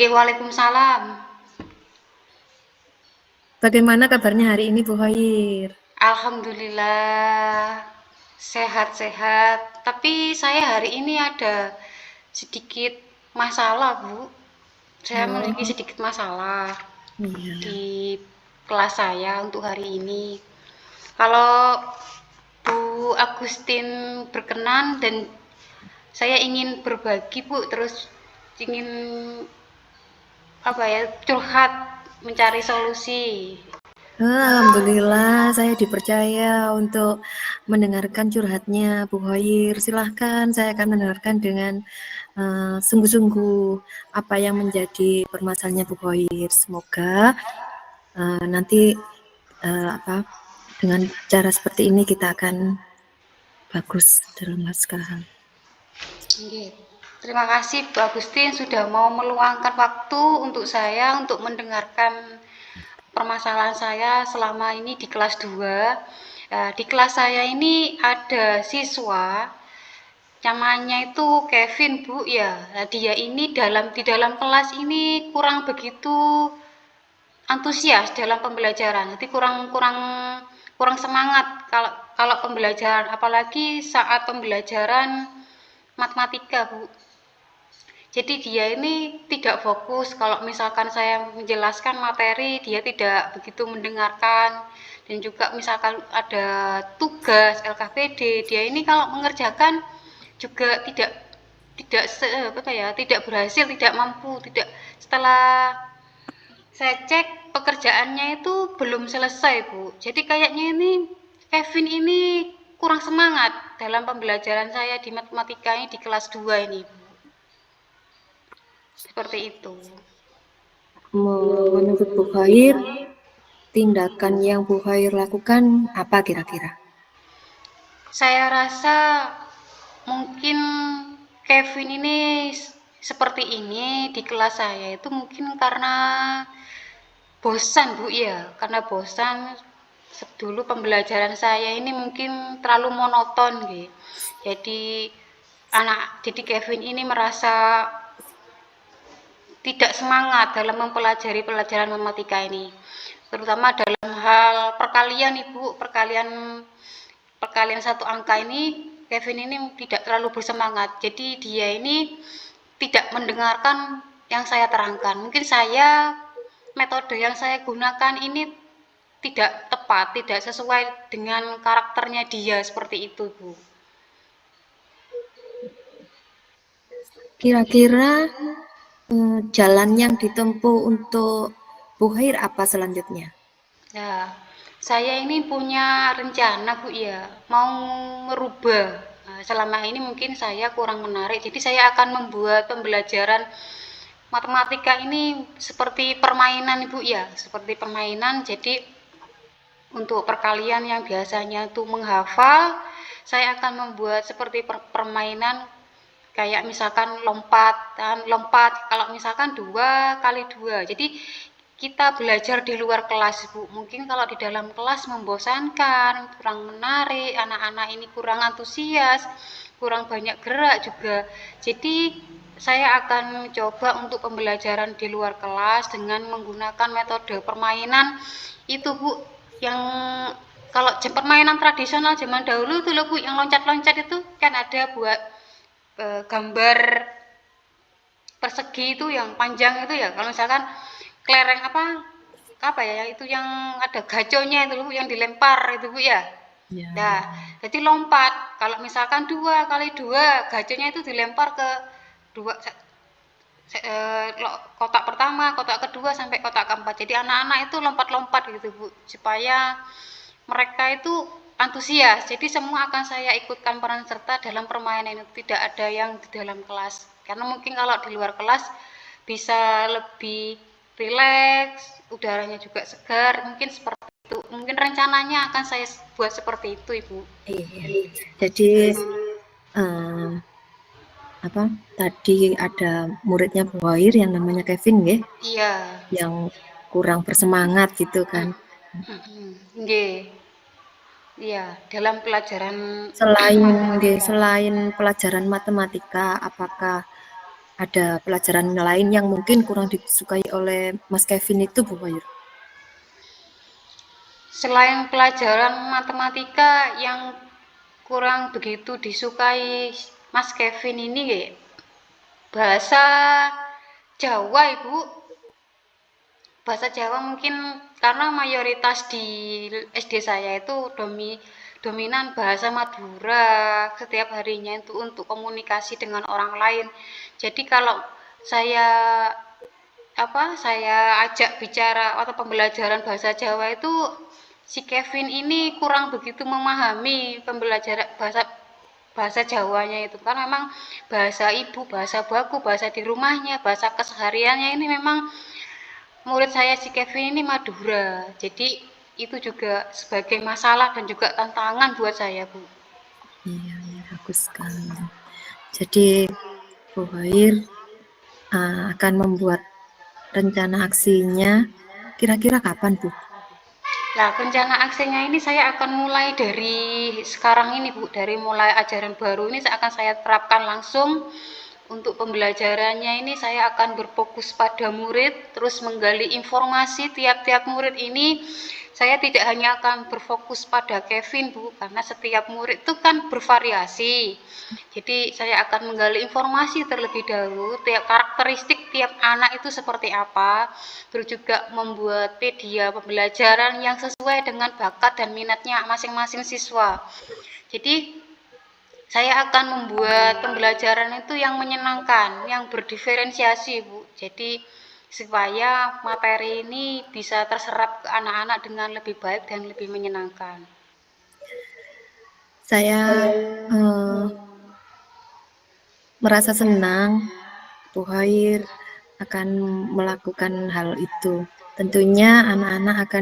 Nggih, waalaikumsalam. Bagaimana kabarnya hari ini, Bu Khair? Alhamdulillah sehat-sehat. Tapi saya hari ini ada sedikit masalah, Bu. Saya memiliki Oh, sedikit masalah iya. di kelas saya untuk hari ini. Kalau Bu Agustin berkenan dan saya ingin berbagi, Bu, terus ingin apa ya, curhat, mencari solusi. Alhamdulillah, saya dipercaya untuk mendengarkan curhatnya Bu Khair. Silahkan, saya akan mendengarkan dengan sungguh-sungguh apa yang menjadi permasalahannya Bu Khair. Semoga nanti apa dengan cara seperti ini kita akan bagus dalam sekarang. Nggih. Terima kasih Bu Agustin sudah mau meluangkan waktu untuk saya untuk mendengarkan permasalahan saya selama ini di kelas 2. Di kelas saya ini ada siswa namanya itu Kevin, Bu, ya. Nah, dia ini di dalam kelas ini kurang begitu antusias dalam pembelajaran. Jadi kurang kurang kurang semangat kalau kalau pembelajaran, apalagi saat pembelajaran matematika, Bu. Jadi dia ini tidak fokus kalau misalkan saya menjelaskan materi, dia tidak begitu mendengarkan. Dan juga misalkan ada tugas LKPD, dia ini kalau mengerjakan juga tidak berhasil, tidak mampu, tidak setelah saya cek pekerjaannya itu belum selesai, Bu. Jadi kayaknya ini Kevin ini kurang semangat dalam pembelajaran saya di matematika ini di kelas 2 ini, Bu. Seperti itu. Menurut Bu Khair, tindakan yang Bu Khair lakukan apa kira-kira? Saya rasa mungkin Kevin ini seperti ini di kelas saya itu mungkin karena bosan, Bu, ya. Karena bosan dulu pembelajaran saya ini mungkin terlalu monoton gitu. Jadi Kevin ini merasa tidak semangat dalam mempelajari pelajaran matematika ini. Terutama dalam hal perkalian, Ibu, perkalian satu angka ini Kevin ini tidak terlalu bersemangat. Jadi dia ini tidak mendengarkan yang saya terangkan. Mungkin metode yang saya gunakan ini tidak tepat, tidak sesuai dengan karakternya dia seperti itu, Bu. Kira-kira jalan yang ditempuh untuk Bu Khair apa selanjutnya? Nah, saya ini punya rencana, Bu, ya, mau merubah. Nah, selama ini mungkin saya kurang menarik, jadi saya akan membuat pembelajaran matematika ini seperti permainan, Ibu, ya, seperti permainan. Jadi untuk perkalian yang biasanya itu menghafal, saya akan membuat seperti permainan kayak misalkan lompat dan lompat kalau misalkan 2 kali 2. Jadi kita belajar di luar kelas, Bu. Mungkin kalau di dalam kelas membosankan, kurang menarik, anak-anak ini kurang antusias, kurang banyak gerak juga. Jadi saya akan mencoba untuk pembelajaran di luar kelas dengan menggunakan metode permainan itu, Bu, yang kalau permainan tradisional zaman dahulu itu loh, Bu, yang loncat-loncat itu kan ada buat gambar persegi itu yang panjang itu ya, kalau misalkan kelereng apa ya itu yang ada gaconya itu loh yang dilempar itu, Bu, ya. Ya. Nah, jadi lompat kalau misalkan 2 kali 2 gaconya itu dilempar ke dua kotak pertama, kotak kedua sampai kotak keempat. Jadi anak-anak itu lompat-lompat gitu, Bu, supaya mereka itu antusias. Jadi semua akan saya ikutkan peran serta dalam permainan itu, tidak ada yang di dalam kelas. Karena mungkin kalau di luar kelas bisa lebih rileks, udaranya juga segar, mungkin seperti itu. Mungkin rencananya akan saya buat seperti itu, Ibu. Iya. Jadi apa tadi ada muridnya Bu Khair yang namanya Kevin ya, Iya. yang kurang bersemangat gitu kan. Nggih. Iya, dalam pelajaran Selain matematika. selain pelajaran matematika, apakah ada pelajaran lain yang mungkin kurang disukai oleh Mas Kevin itu, Bu Hoir? Selain pelajaran matematika yang kurang begitu disukai Mas Kevin ini, bahasa Jawa, Ibu. Bahasa Jawa mungkin karena mayoritas di SD saya itu dominan bahasa Madura setiap harinya itu untuk komunikasi dengan orang lain. Jadi kalau saya saya ajak bicara atau pembelajaran bahasa Jawa itu si Kevin ini kurang begitu memahami pembelajaran bahasa Jawanya itu, kan memang bahasa ibu, bahasa baku, bahasa di rumahnya, bahasa kesehariannya ini memang murid saya si Kevin ini Madura. Jadi itu juga sebagai masalah dan juga tantangan buat saya, Bu. Iya, bagus sekali. Jadi Bu Hoir akan membuat rencana aksinya kira-kira kapan, Bu? Nah, rencana aksinya ini saya akan mulai dari sekarang ini, Bu. Dari mulai ajaran baru ini akan saya terapkan langsung. Untuk pembelajarannya ini saya akan berfokus pada murid, terus menggali informasi tiap-tiap murid ini. Saya tidak hanya akan berfokus pada Kevin, Bu, karena setiap murid itu kan bervariasi. Jadi saya akan menggali informasi terlebih dahulu, tiap karakteristik tiap anak itu seperti apa, terus juga membuat media pembelajaran yang sesuai dengan bakat dan minatnya masing-masing siswa. Jadi saya akan membuat pembelajaran itu yang menyenangkan, yang berdiferensiasi, Bu. Jadi supaya materi ini bisa terserap ke anak-anak dengan lebih baik dan lebih menyenangkan. Saya merasa senang Bu Hoir akan melakukan hal itu. Tentunya anak-anak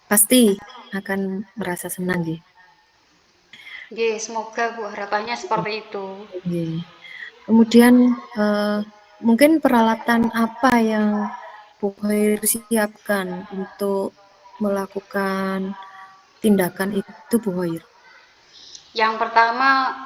pasti akan merasa senang, ya. Semoga, Bu, harapannya seperti itu. Kemudian mungkin peralatan apa yang Bu Hoir siapkan untuk melakukan tindakan itu, Bu Hoir? Yang pertama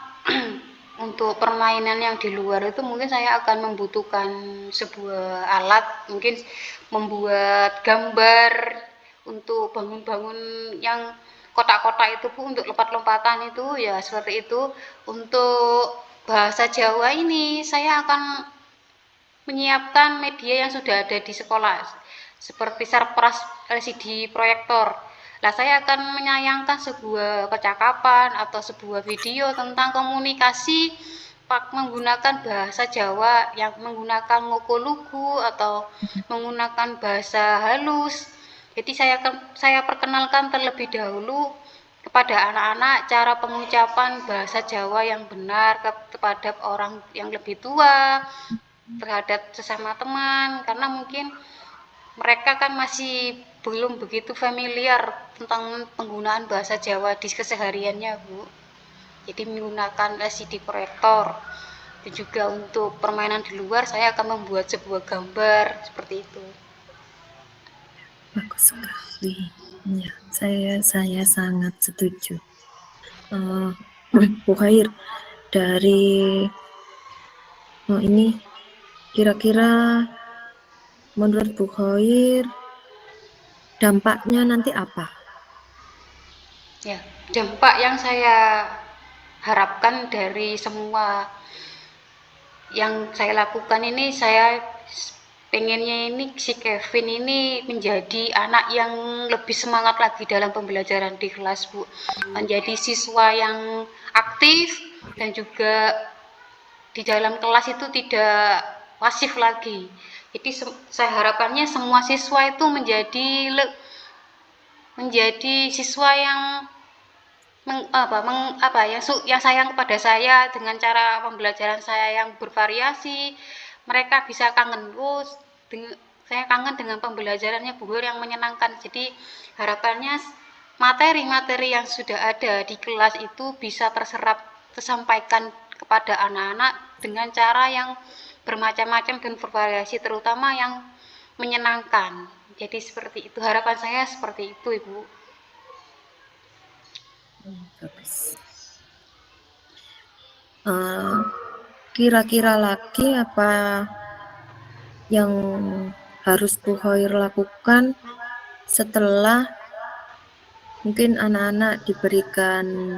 untuk permainan yang di luar itu mungkin saya akan membutuhkan sebuah alat, mungkin membuat gambar untuk bangun-bangun yang kotak-kotak itu, Bu, untuk lompat-lompatan itu ya seperti itu. Untuk bahasa Jawa ini saya akan menyiapkan media yang sudah ada di sekolah seperti sarpras LCD proyektor. Nah, saya akan menyayangkan sebuah percakapan atau sebuah video tentang komunikasi menggunakan bahasa Jawa yang menggunakan ngoko-lugu atau menggunakan bahasa halus. Jadi saya perkenalkan terlebih dahulu kepada anak-anak cara pengucapan bahasa Jawa yang benar kepada orang yang lebih tua, terhadap sesama teman, karena mungkin mereka kan masih belum begitu familiar tentang penggunaan bahasa Jawa di kesehariannya, Bu. Jadi menggunakan LCD proyektor. Dan juga untuk permainan di luar saya akan membuat sebuah gambar seperti itu. Bagus sekali. Ya, saya sangat setuju. Bu Khair, dari ini kira-kira menurut Bu Khair dampaknya nanti apa? Ya, dampak yang saya harapkan dari semua yang saya lakukan ini, saya pengennya ini si Kevin ini menjadi anak yang lebih semangat lagi dalam pembelajaran di kelas, Bu. Menjadi siswa yang aktif dan juga di dalam kelas itu tidak pasif lagi. Jadi saya harapannya semua siswa itu menjadi siswa yang yang sayang kepada saya dengan cara pembelajaran saya yang bervariasi. Mereka bisa kangen, saya kangen dengan pembelajarannya Bu Hoir yang menyenangkan. Jadi harapannya materi-materi yang sudah ada di kelas itu bisa tersampaikan kepada anak-anak dengan cara yang bermacam-macam dan bervariasi, terutama yang menyenangkan. Jadi seperti itu, harapan saya seperti itu, Ibu. Bagus. kira-kira lagi apa yang harus Bu Khair lakukan setelah mungkin anak-anak diberikan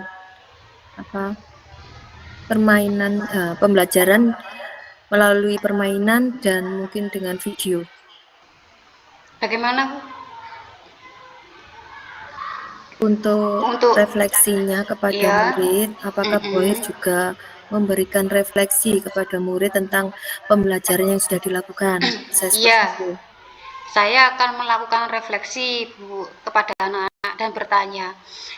permainan pembelajaran melalui permainan dan mungkin dengan video. Bagaimana Bu? Untuk refleksinya kepada ya, murid, apakah Bu Khair juga memberikan refleksi kepada murid tentang pembelajaran yang sudah dilakukan? Saya seperti Iya, itu. saya akan melakukan refleksi Bu kepada anak-anak dan bertanya,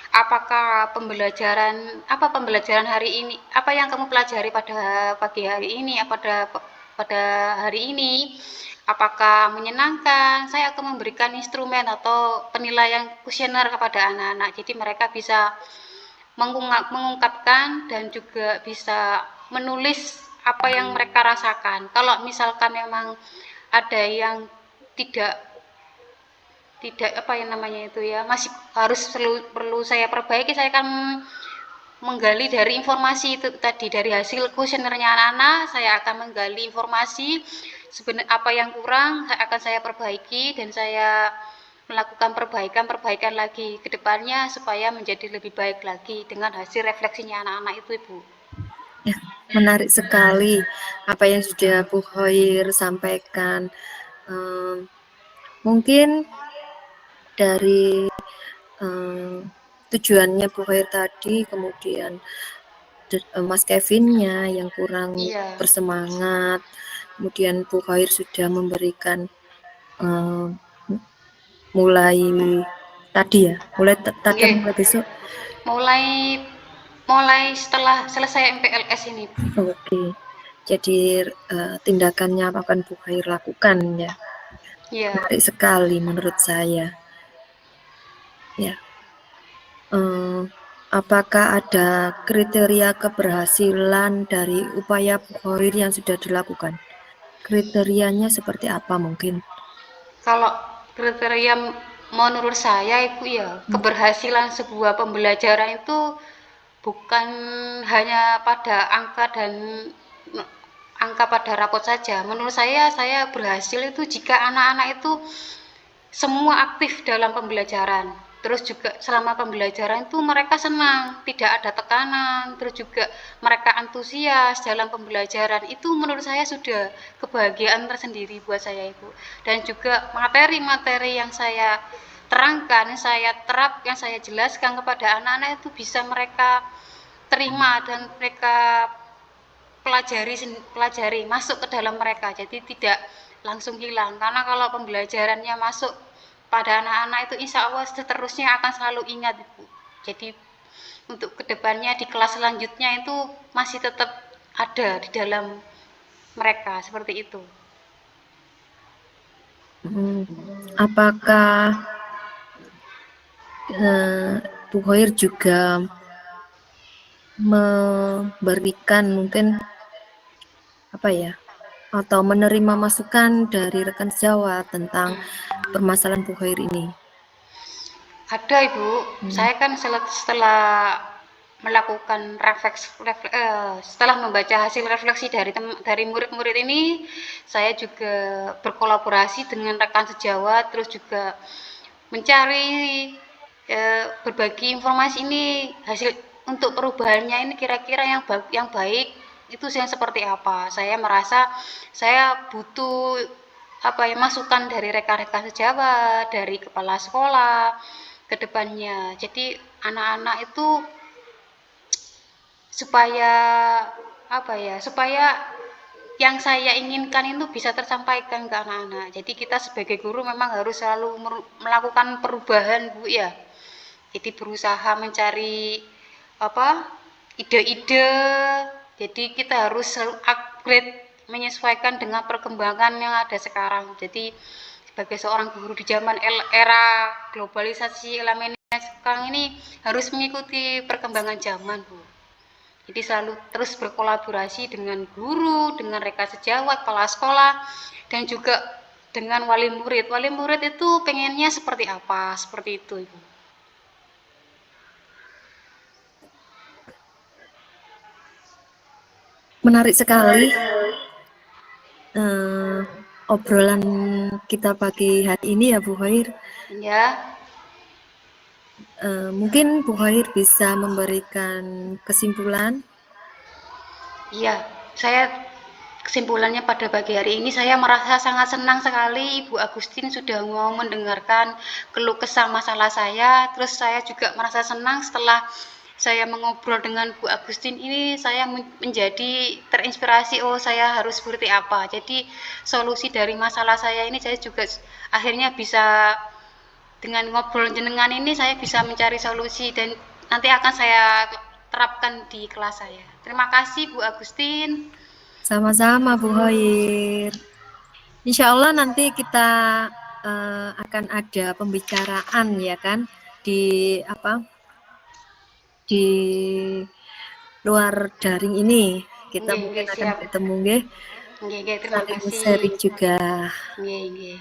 apakah pembelajaran hari ini, apa yang kamu pelajari pada pagi hari ini, pada hari ini, apakah menyenangkan? Saya akan memberikan instrumen atau penilaian kuesioner kepada anak-anak, jadi mereka bisa mengungkapkan dan juga bisa menulis apa yang mereka rasakan. Kalau misalkan memang ada yang tidak apa yang namanya itu ya, masih perlu saya perbaiki, saya akan menggali dari informasi itu tadi, dari hasil kuesionernya anak-anak, saya akan menggali informasi sebenarnya apa yang kurang akan saya perbaiki, dan saya melakukan perbaikan lagi ke depannya supaya menjadi lebih baik lagi dengan hasil refleksinya anak-anak itu, Ibu. Ya, menarik sekali apa yang sudah Bu Khair sampaikan. Mungkin dari tujuannya Bu Khair tadi, kemudian Mas Kevinnya yang kurang bersemangat, kemudian Bu Khair sudah memberikan mulai tadi mulai besok, mulai setelah selesai MPLS ini. Oke. Jadi tindakannya akan Bu Khair lakukan ya. Menarik sekali menurut saya. Ya. Apakah ada kriteria keberhasilan dari upaya Bu Khair yang sudah dilakukan? Kriterianya seperti apa mungkin? Kalau kriteria menurut saya, Ibu, ya, keberhasilan sebuah pembelajaran itu bukan hanya pada angka pada rapot saja. Menurut saya berhasil itu jika anak-anak itu semua aktif dalam pembelajaran. Terus juga selama pembelajaran itu mereka senang, tidak ada tekanan, terus juga mereka antusias dalam pembelajaran. Itu menurut saya sudah kebahagiaan tersendiri buat saya, Ibu. Dan juga materi-materi yang saya terangkan, yang saya yang saya jelaskan kepada anak-anak itu bisa mereka terima dan mereka pelajari masuk ke dalam mereka, jadi tidak langsung hilang. Karena kalau pembelajarannya masuk pada anak-anak itu insya Allah seterusnya akan selalu ingat, Ibu. Jadi untuk kedepannya di kelas selanjutnya itu masih tetap ada di dalam mereka, seperti itu. Apakah Bu Khair juga memberikan mungkin atau menerima masukan dari rekan sejawat tentang permasalahan Bu Khair ini? Ada, Ibu. Saya kan setelah melakukan setelah membaca hasil refleksi dari murid-murid ini, saya juga berkolaborasi dengan rekan sejawat, terus juga mencari berbagi informasi ini, hasil untuk perubahannya ini kira-kira yang baik itu yang seperti apa. Saya merasa saya butuh masukan dari rekan-rekan sejawat, dari kepala sekolah ke depannya. Jadi anak-anak itu supaya supaya yang saya inginkan itu bisa tersampaikan ke anak-anak. Jadi kita sebagai guru memang harus selalu melakukan perubahan, Bu, ya. Jadi berusaha mencari ide-ide. Jadi kita harus selalu upgrade, menyesuaikan dengan perkembangan yang ada sekarang. Jadi sebagai seorang guru di zaman era globalisasi sekarang ini harus mengikuti perkembangan zaman, Bu. Jadi selalu terus berkolaborasi dengan guru, dengan rekan sejawat, kepala sekolah, dan juga dengan wali murid. Wali murid itu pengennya seperti apa, seperti itu, Ibu. Menarik sekali obrolan kita pagi hari ini ya Bu Khair. Ya, Mungkin Bu Khair bisa memberikan kesimpulan. iya. Saya kesimpulannya pada pagi hari ini saya merasa sangat senang sekali Ibu Agustin sudah mau mendengarkan keluh kesah masalah saya. Terus saya juga merasa senang setelah saya mengobrol dengan Bu Agustin ini, saya menjadi terinspirasi, oh saya harus seperti apa. Jadi solusi dari masalah saya ini saya juga akhirnya bisa, dengan ngobrol jenengan ini saya bisa mencari solusi dan nanti akan saya terapkan di kelas saya. Terima kasih Bu Agustin. Sama-sama Bu Khair. Insya Allah nanti kita akan ada pembicaraan ya kan di di luar daring ini. Kita Nggih, mungkin nggih, akan siap. ketemu nggih. Nggih, nggih, terima Saling kasih. sharing juga. Nggih, nggih.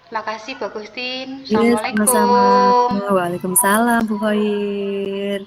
Terima kasih Bu Agustin. Iya, sama-sama. Assalamualaikum. Waalaikumsalam Bu Khair.